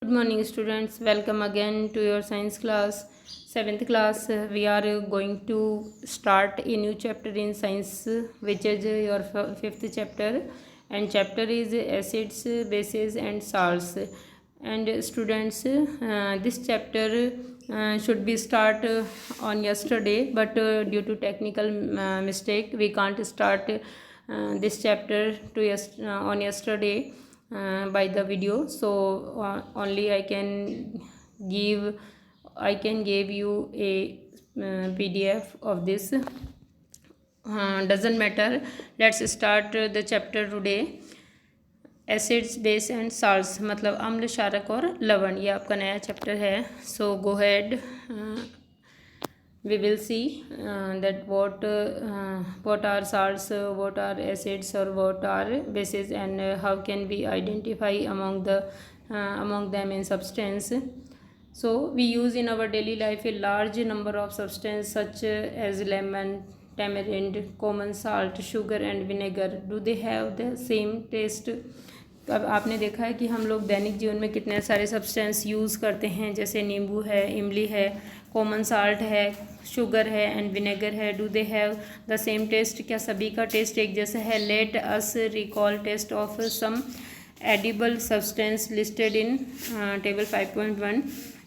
Good morning students, welcome again to your science class. 7th class, we are going to start a new chapter in science, which is your 5th chapter, and chapter is acids, bases and salts. And students, this chapter should be start on yesterday, but due to technical mistake we can't start this chapter on yesterday by the video. So only I can give you a PDF of this. Doesn't matter. Let's start the chapter today. Acids base and salts मतलब अम्ल क्षारक और लवण, ये आपका नया chapter है. सो गो head. We will see that what are salts, what are acids, or what are bases, and how can we identify among them in substance. So we use in our daily life a large number of substances such as lemon, tamarind, common salt, sugar and vinegar. Do they have the same taste? अब आपने देखा है कि हम लोग दैनिक जीवन में कितने सारे सब्सटेंस यूज़ करते हैं, जैसे नींबू है, इमली है, कॉमन साल्ट है, शुगर है एंड विनेगर है. Do they have the same taste? क्या सभी का टेस्ट एक जैसा है? Let us recall taste of some edible substance listed in table 5.1.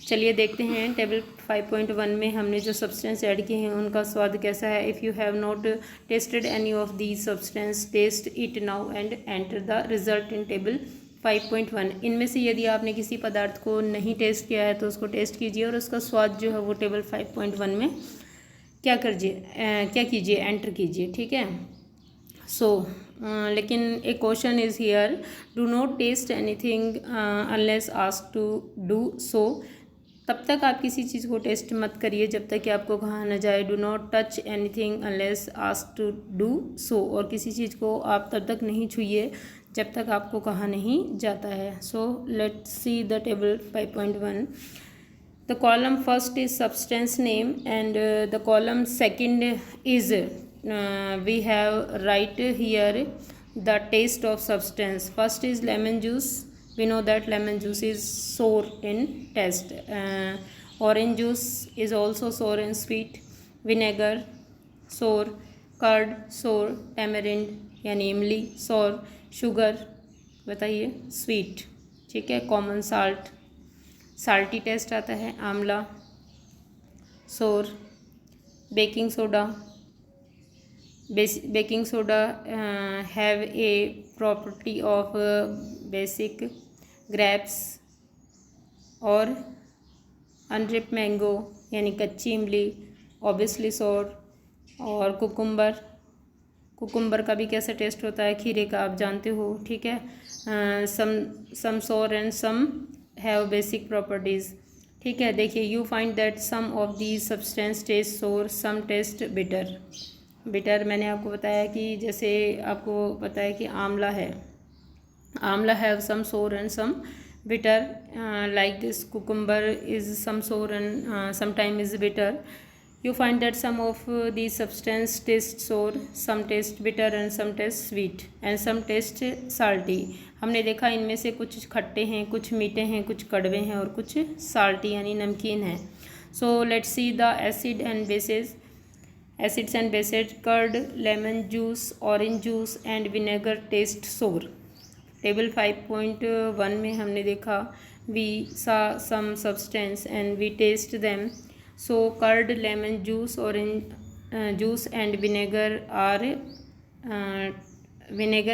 चलिए देखते हैं टेबल 5.1 में हमने जो सब्सटेंस ऐड किए हैं उनका स्वाद कैसा है. If you have not tested any of these substance, test it now and enter the result in table 5.1. इनमें से यदि आपने किसी पदार्थ को नहीं टेस्ट किया है तो उसको टेस्ट कीजिए और उसका स्वाद जो है वो टेबल 5.1 में क्या कीजिए, एंटर कीजिए. ठीक है. सो लेकिन एक question is here, do not test anything unless asked to do so. तब तक आप किसी चीज़ को टेस्ट मत करिए जब तक कि आपको कहा न जाए. Do not touch anything unless asked to do so. और किसी चीज़ को आप तब तक नहीं छूइए जब तक आपको कहा नहीं जाता है. सो let's C the table 5.1. The column first is substance name and the column second is we have right here the taste of substance. First is lemon juice. We know that lemon juice is sour in taste. Orange juice is also sour and sweet. Vinegar sour, curd sour, tamarind यानी इमली sour, sugar बताइए sweet. ठीक है. common salt salty taste आता है. आंवला sour. baking soda baking soda have a property of basic. grapes और unripe mango यानी कच्ची इमली obviously sour. और कुकुम्बर का भी कैसा टेस्ट होता है? खीरे का, आप जानते हो. ठीक है. some sour and some have basic properties. ठीक है. देखिए, you find that some of these substance taste sour, some taste bitter. Bitter मैंने आपको बताया कि जैसे आपको पता है कि आंवला have some sour and some bitter. Like this cucumber is some sour and sometime is bitter. You find that some of the substance taste sour, some taste bitter and some taste sweet and some taste salty. हमने देखा इनमें से कुछ खट्टे हैं, कुछ मीठे हैं, कुछ कड़वे हैं और कुछ साल्टी यानी नमकीन हैं. So let's see the acid and bases. Acids and bases: curd, lemon juice, orange juice and vinegar taste sour. Table 5.1 में हमने देखा we saw some substance and we taste them. So curd, lemon juice, orange juice and vinegar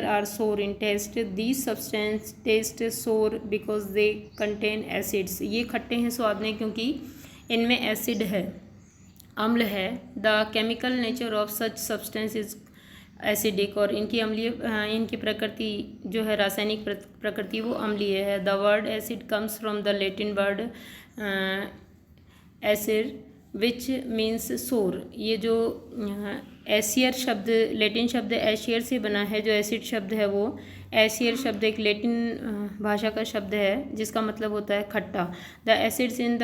are sour in taste. These substance taste sour because they contain acids. ये खट्टे हैं स्वाद में क्योंकि इनमें एसिड है, अम्ल है. The chemical nature of such substance is acidic. और इनकी प्रकृति जो है, रासायनिक प्रकृति वो अम्लीय है. The word acid comes from the Latin word acid which means सोर. ये जो एशियर शब्द, लैटिन शब्द एशियर से बना है. जो एसिड शब्द है वो एशियर शब्द एक लैटिन भाषा का शब्द है जिसका मतलब होता है खट्टा. The acids in the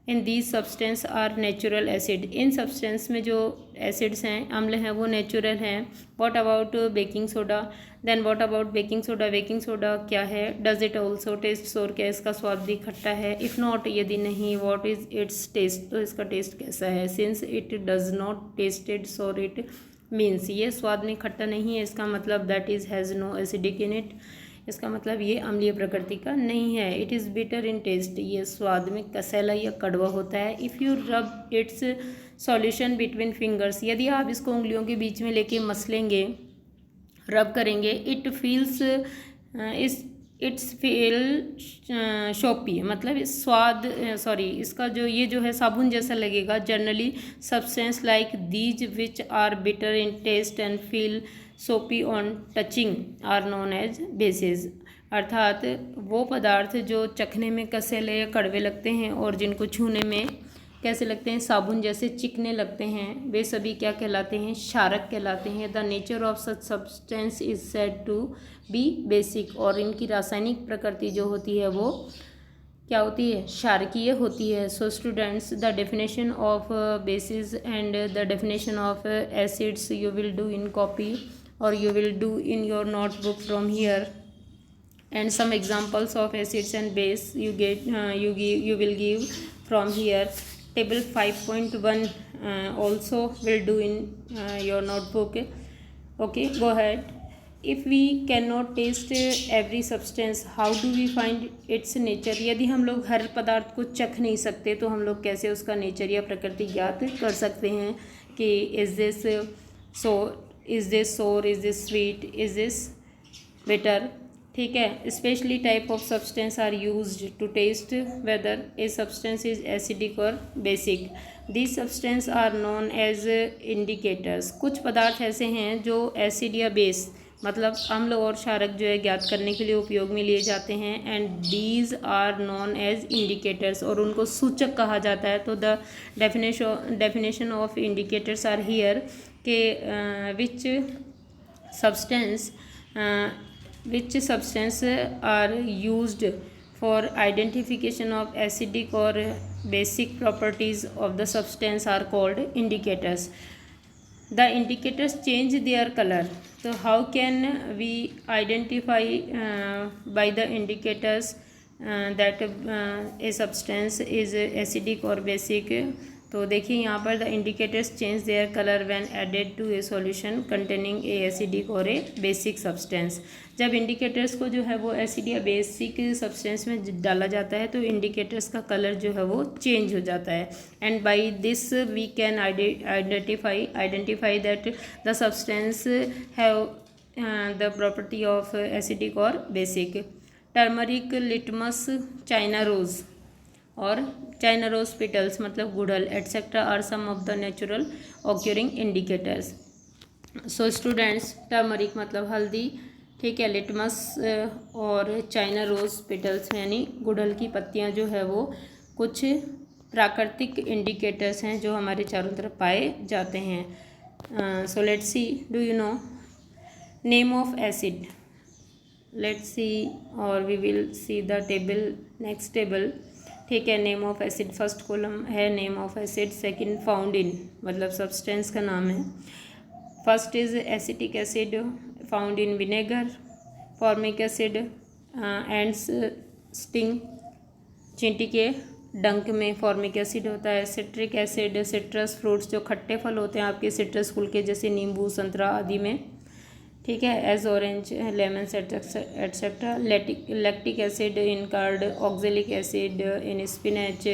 in these substance are natural acid. इन सब्सटेंस में जो एसिड्स हैं, अम्ल हैं, वो नेचुरल हैं। What about baking soda? Then what about baking soda? Baking soda क्या है? डज इट ऑल्सो टेस्ट सोर? क्या इसका स्वाद भी खट्टा है? इफ़ नॉट, यदि नहीं, व्हाट इज़ इट्स टेस्ट? तो इसका टेस्ट कैसा है? Since it does not tested sour, it means, ये स्वाद में खट्टा नहीं है, इसका मतलब that is has no acidic in it, इसका मतलब ये अम्लीय प्रकृति का नहीं है। It is bitter in taste, ये स्वाद में कसैला या कड़वा होता है। If you rub its solution between fingers, यदि आप इसको उंगलियों के बीच में लेके मसलेंगे, रब करेंगे, it feels its feel soapy, मतलब इस स्वाद सॉरी इसका जो ये जो है साबुन जैसा लगेगा। Generally substance like these which are bitter in taste and feel soapy on touching are known as bases, अर्थात वो पदार्थ जो चखने में कसैले या कड़वे लगते हैं और जिनको छूने में कैसे लगते हैं, साबुन जैसे चिकने लगते हैं, वे सभी क्या कहलाते हैं? क्षारक कहलाते हैं। The nature of such substance is said to be basic, और इनकी रासायनिक प्रकृति जो होती है वो क्या होती है? क्षारकीय होती है। So students, the definition of basis and the definition of acids you will do in copy or you will do in your notebook from here, and some examples of acids and base you will give from here. Table 5.1 also will do in your notebook. Okay, go ahead. If we cannot taste every substance, how do we find its nature? यदि हम लोग हर पदार्थ को चख नहीं सकते तो हम लोग कैसे उसका नेचर या प्रकृति ज्ञात कर सकते हैं कि is this so, is this sour, is this sweet, is this bitter? ठीक है। Specially type of substance are used to test whether a substance is acidic और basic. These substance are known as indicators. कुछ पदार्थ ऐसे हैं जो acid या base मतलब अम्ल और क्षारक जो है ज्ञात करने के लिए उपयोग में लिए जाते हैं। And these are known as indicators, और उनको सूचक कहा जाता है। तो the definition of indicators are here के which substance are used for identification of acidic or basic properties of the substance are called indicators. The indicators change their color. So how can we identify by the indicators that a substance is acidic or basic? तो देखिए यहाँ पर the indicators change their colour when added to a solution containing a acidic और a basic substance. जब indicators को जो है वो एसिड या बेसिक सब्सटेंस में डाला जाता है तो इंडिकेटर्स का कलर जो है वो चेंज हो जाता है। And by this we can identify that the substance have the property of acidic और basic. Turmeric, litmus, China rose और चाइना रोज पेटल्स मतलब गुड़हल etcetera are some of the natural occurring indicators. So students, turmeric मतलब हल्दी, ठीक है, litmus और China rose petals यानी गुड़हल की पत्तियां जो है वो कुछ प्राकृतिक इंडिकेटर्स हैं जो हमारे चारों तरफ पाए जाते हैं। So let's see, do you know name of acid? Let's see और we will see the table, next table. ठीक है, name of acid first column है name of acid, second found in मतलब सब्सटेंस का नाम है। First is acetic acid found in vinegar, formic acid ant's sting, चींटी के डंक में फॉर्मिक एसिड होता है। सिट्रिक एसिड सिट्रस फ्रूट्स जो खट्टे फल होते हैं आपके सिट्रस फूल के जैसे नींबू, संतरा आदि में, ठीक है, as orange, lemon etcetera. Lactic acid in curd, oxalic acid in spinach,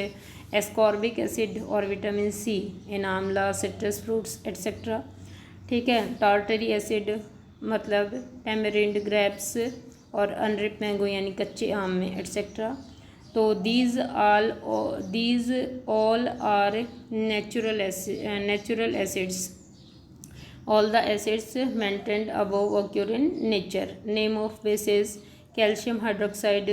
ascorbic acid और vitamin C in amla, citrus fruits etcetera. ठीक है, टार्टरी एसिड मतलब टैमरिंड, ग्रेप्स और अनरिप मैंगो यानी कच्चे आम में एटसेट्रा। तो these all are natural acids. All the acids mentioned above occur in nature. Name of bases: calcium hydroxide,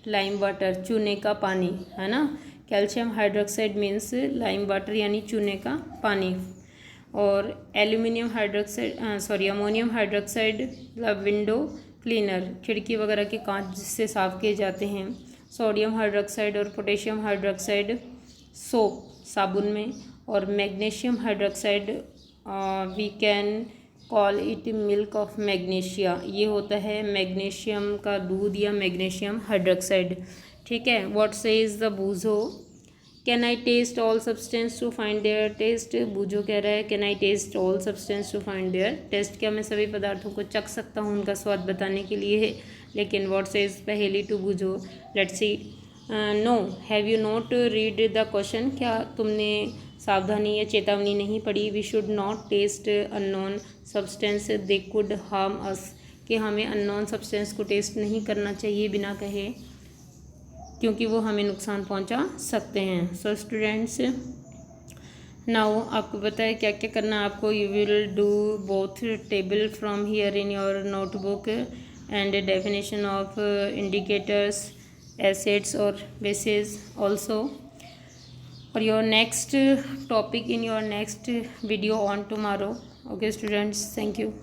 lime water, चूने का पानी, है ना। Calcium hydroxide means lime water यानी चूने का पानी। और एल्यूमिनियम हाइड्रोक्साइड अमोनियम हाइड्रोक्साइड मतलब विंडो क्लीनर, खिड़की वगैरह के कांच जिससे साफ किए जाते हैं। सोडियम हाइड्रोक्साइड और पोटेशियम हाइड्रोक्साइड सोप साबुन में, और magnesium hydroxide we can call it milk of magnesia, ये होता है मैग्नीशियम का दूध या मैग्नीशियम हाइड्रोक्साइड। ठीक है। What says the Boojho, can I test all substance to find their taste, Boojho कह रहा है can I test all substance to find their taste, क्या मैं सभी पदार्थों को चख सकता हूँ उनका स्वाद बताने के लिए है। लेकिन what says Paheli to Boojho, let's see. No, have you not read the question, क्या तुमने सावधानी या चेतावनी नहीं पढ़ी। We should not test unknown substance they could harm us, कि हमें अननोन सब्सटेंस को टेस्ट नहीं करना चाहिए बिना कहे, क्योंकि वो हमें नुकसान पहुंचा सकते हैं। सो स्टूडेंट्स, नाउ आपको पता है क्या क्या करना है आपको। You will do both table from here in your notebook and definition of indicators, acids और बेसिस ऑल्सो, और your next topic in your next video on tomorrow. Okay students, thank you.